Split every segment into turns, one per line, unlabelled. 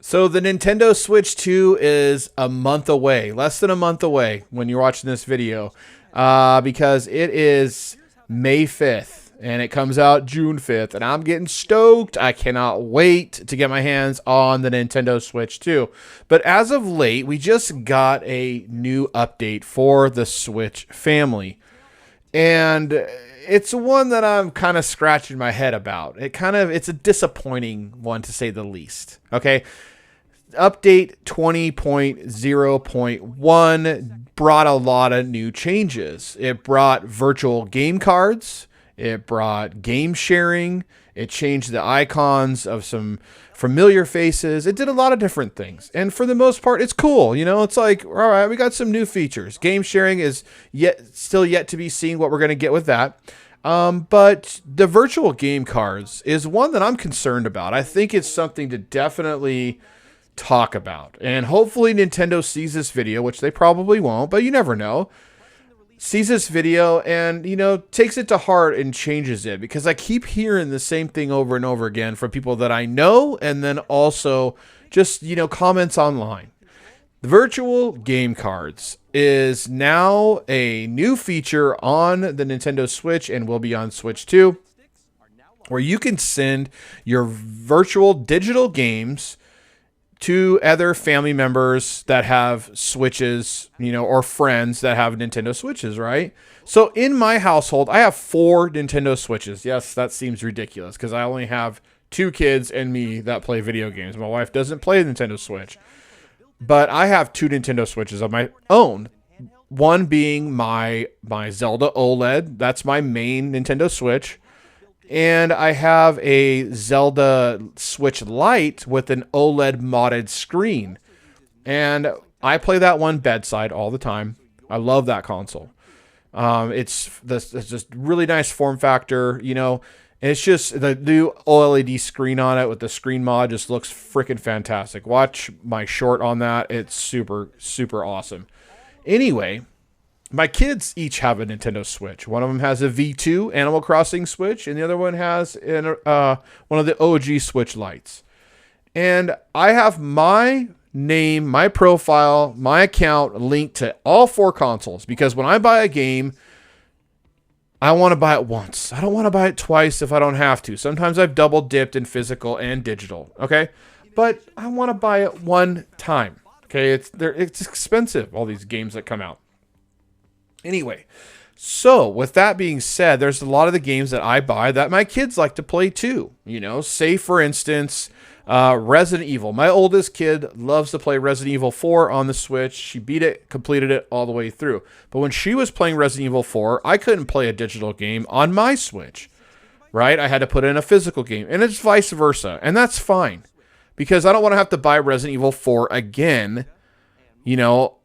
So the Nintendo Switch 2 is a month away, less than a month away when you're watching this video, because it is May 5th and it comes out June 5th, and I'm getting stoked. I cannot wait to get my hands on the Nintendo Switch 2. But as of late, we just got a new update for the Switch family. And it's one that I'm kind of scratching my head about. It's a disappointing one to say the least. Okay. Update 20.0.1 brought a lot of new changes. It brought virtual game cards. It brought game sharing. It changed the icons of some familiar faces. It did a lot of different things. And for the most part, it's cool. You know, it's like, all right, we got some new features. Game sharing is still yet to be seen what we're going to get with that. But the virtual game cards is one that I'm concerned about. I think it's something to definitely talk about. And hopefully Nintendo sees this video, which they probably won't, but you never know. Sees this video and, takes it to heart and changes it, because I keep hearing the same thing over and over again from people that I know, and then also just, comments online. The virtual game cards is now a new feature on the Nintendo Switch and will be on Switch 2, where you can send your virtual digital games to other family members that have Switches, or friends that have Nintendo Switches, right? So in my household, I have 4 Nintendo Switches. Yes, that seems ridiculous because I only have 2 kids and me that play video games. My wife doesn't play Nintendo Switch. But I have 2 Nintendo Switches of my own. One being my Zelda OLED. That's my main Nintendo Switch. And I have a Zelda Switch Lite with an OLED modded screen. And I play that one bedside all the time. I love that console. It's just really nice form factor, And it's just the new OLED screen on it with the screen mod just looks freaking fantastic. Watch my short on that. It's super, super awesome. Anyway, my kids each have a Nintendo Switch. One of them has a V2 Animal Crossing Switch, and the other one has one of the OG Switch Lites. And I have my name, my profile, my account linked to all 4 consoles, because when I buy a game, I want to buy it once. I don't want to buy it twice if I don't have to. Sometimes I've double dipped in physical and digital, okay? But I want to buy it one time, okay? It's expensive, all these games that come out. Anyway, so with that being said, there's a lot of the games that I buy that my kids like to play too. Say for instance, Resident Evil. My oldest kid loves to play Resident Evil 4 on the Switch. She beat it, completed it all the way through. But when she was playing Resident Evil 4, I couldn't play a digital game on my Switch, right? I had to put in a physical game, and it's vice versa. And that's fine, because I don't want to have to buy Resident Evil 4 again,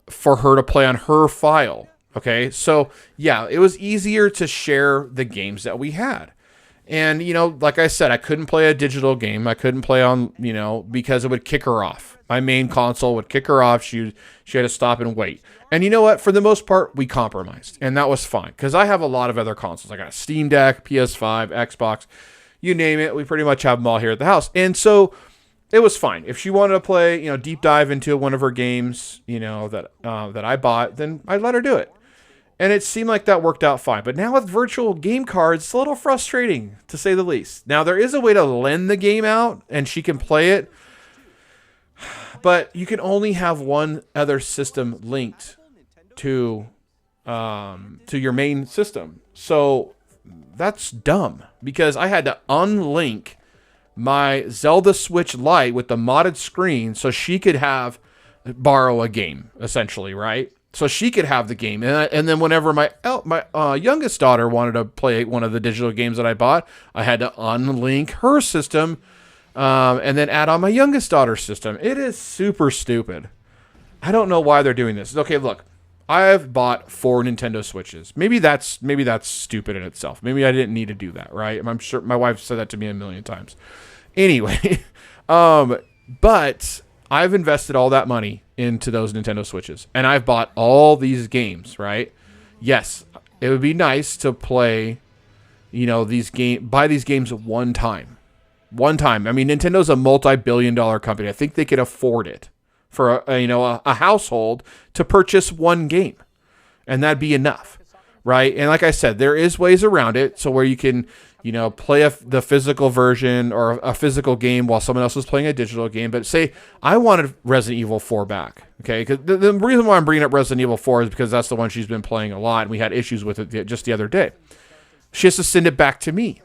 for her to play on her file. Okay, so yeah, it was easier to share the games that we had. And, like I said, I couldn't play a digital game. I couldn't play on, because it would kick her off. My main console would kick her off. She had to stop and wait. And you know what? For the most part, we compromised. And that was fine, because I have a lot of other consoles. I got a Steam Deck, PS5, Xbox, you name it. We pretty much have them all here at the house. And so it was fine. If she wanted to play, deep dive into one of her games, that I bought, then I'd let her do it. And it seemed like that worked out fine. But now with virtual game cards, it's a little frustrating, to say the least. Now, there is a way to lend the game out, and she can play it. But you can only have one other system linked to your main system. So that's dumb, because I had to unlink my Zelda Switch Lite with the modded screen so she could borrow a game, essentially, right? So she could have the game. And then whenever my youngest daughter wanted to play one of the digital games that I bought, I had to unlink her system and then add on my youngest daughter's system. It is super stupid. I don't know why they're doing this. Okay, look, I've bought 4 Nintendo Switches. Maybe that's stupid in itself. Maybe I didn't need to do that, right? I'm sure my wife said that to me a million times. Anyway, but I've invested all that money into those Nintendo Switches, and I've bought all these games, right? Yes, it would be nice to play, buy these games one time, One time. I mean, Nintendo's a multi-billion-dollar company. I think they could afford it for a household to purchase one game, and that'd be enough, right? And like I said, there is ways around it, so where you can, play the physical version or a physical game while someone else is playing a digital game. But say I wanted Resident Evil 4 back, okay? Because the reason why I'm bringing up Resident Evil 4 is because that's the one she's been playing a lot, and we had issues with it just the other day. She has to send it back to me,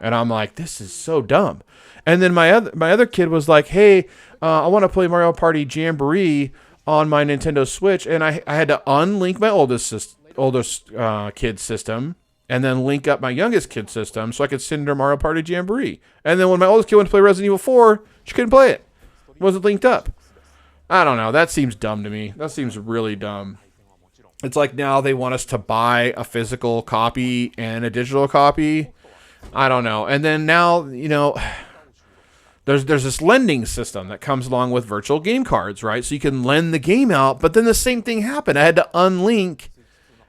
and I'm like, this is so dumb. And then my other kid was like, hey, I want to play Mario Party Jamboree on my Nintendo Switch, and I had to unlink my oldest kid's system and then link up my youngest kid's system so I could send her Mario Party Jamboree. And then when my oldest kid went to play Resident Evil 4, she couldn't play it. It wasn't linked up. I don't know. That seems dumb to me. That seems really dumb. It's like now they want us to buy a physical copy and a digital copy. I don't know. And then now, there's this lending system that comes along with virtual game cards, right? So you can lend the game out, but then the same thing happened. I had to link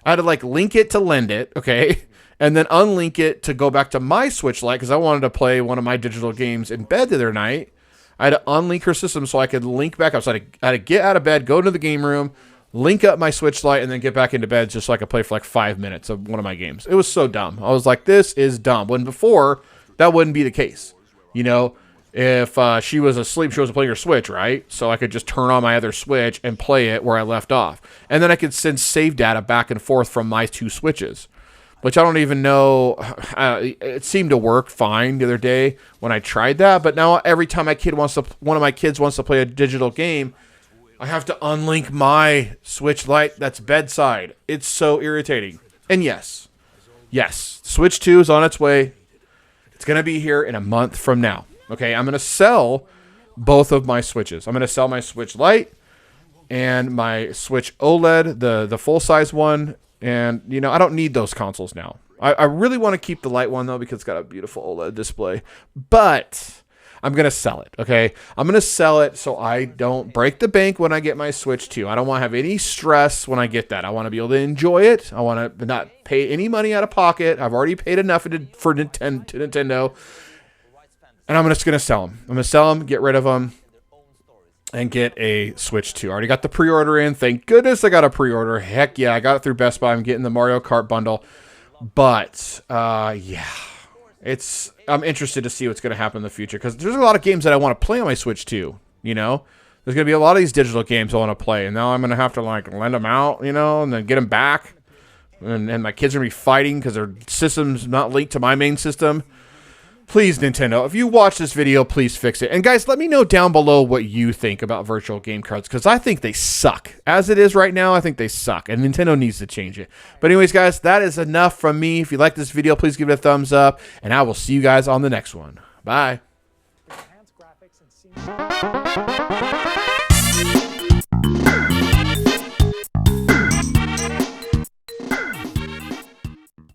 it to lend it, okay? And then unlink it to go back to my Switch Lite because I wanted to play one of my digital games in bed the other night. I had to unlink her system so I could link back up. So I had to get out of bed, go to the game room, link up my Switch Lite, and then get back into bed just so I could play for like 5 minutes of one of my games. It was so dumb. I was like, this is dumb. When before, that wouldn't be the case. If she was asleep, she wasn't playing her Switch, right? So I could just turn on my other Switch and play it where I left off. And then I could send save data back and forth from my two Switches, which I don't even know. It seemed to work fine the other day when I tried that. But now every time one of my kids wants to play a digital game, I have to unlink my Switch Lite that's bedside. It's so irritating. And yes, Switch 2 is on its way. It's going to be here in a month from now. Okay, I'm going to sell both of my Switches. I'm going to sell my Switch Lite and my Switch OLED, the full-size one. And, I don't need those consoles now. I really want to keep the Lite one, though, because it's got a beautiful OLED display. But I'm going to sell it, okay? I'm going to sell it so I don't break the bank when I get my Switch 2. I don't want to have any stress when I get that. I want to be able to enjoy it. I want to not pay any money out of pocket. I've already paid enough for Nintendo. And I'm just going to sell them. I'm going to sell them, get rid of them, and get a Switch 2. I already got the pre-order in. Thank goodness I got a pre-order. Heck yeah, I got it through Best Buy. I'm getting the Mario Kart bundle. But, yeah, I'm interested to see what's going to happen in the future. Because there's a lot of games that I want to play on my Switch 2, There's going to be a lot of these digital games I want to play. And now I'm going to have to, lend them out, and then get them back. And my kids are going to be fighting because their system's not linked to my main system. Please, Nintendo, if you watch this video, please fix it. And guys, let me know down below what you think about virtual game cards, because I think they suck. As it is right now, I think they suck, and Nintendo needs to change it. But anyways, guys, that is enough from me. If you like this video, please give it a thumbs up, and I will see you guys on the next one. Bye.